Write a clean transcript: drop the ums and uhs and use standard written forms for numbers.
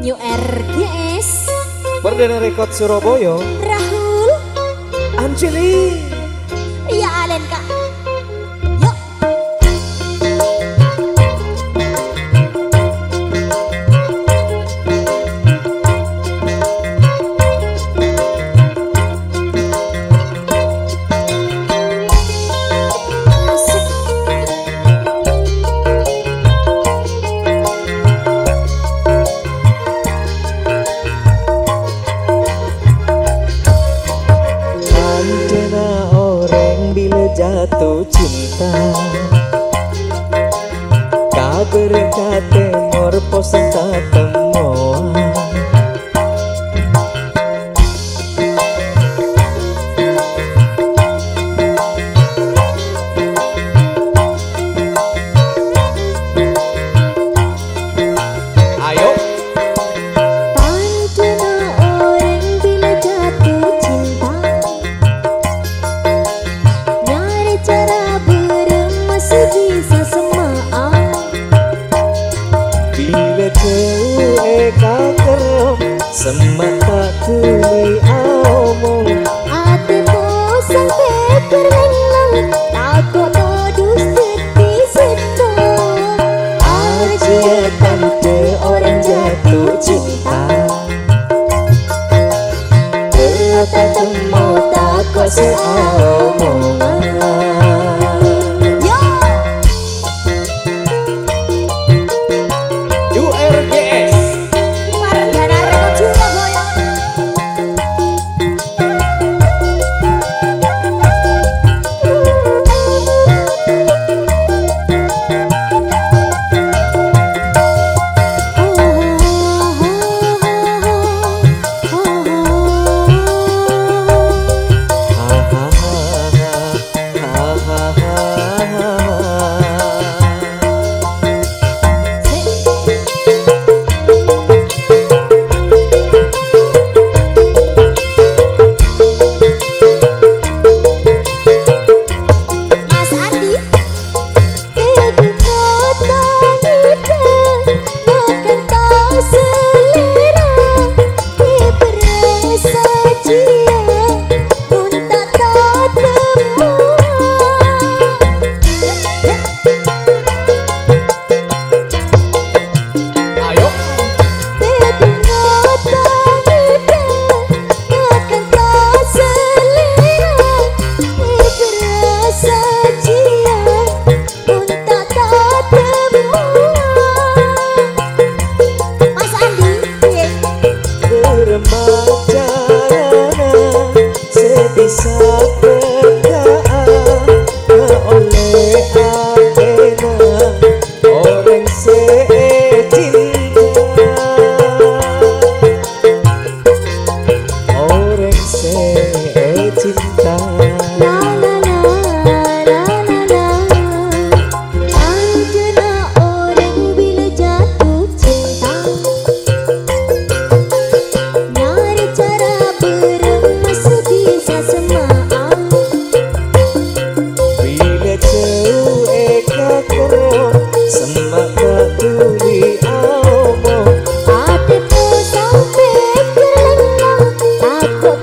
New RGS Perdana Rekod Surabaya Rahul Anjeli. ya Alen kak. Yuk jatuh cinta kabar kate morpos temuan ayo tandana orang bila jatuh cinta nyari cara beremas bisa semaan bila cewek kakerom semata tuli omong ate bosan pikir lengang takut modus teti situ aja tante orang jatuh cinta tak mau takut seomongan URGS Perdana Rekod Surabaya. Mas Andi itu kata kita bukan tak selera berasa dia pun tak temuan ayo itu kata kita bukan tak selera berasa dia pun tak temuan Mas Andi bermacana sebisa berkaan oleh akena orang secinta orang secinta la la la la la la Anjana orang bila jatuh cinta nyari cara beremas bisa semaan bila cewek kakerom semata tuli omong hatiku sampai kelengang takut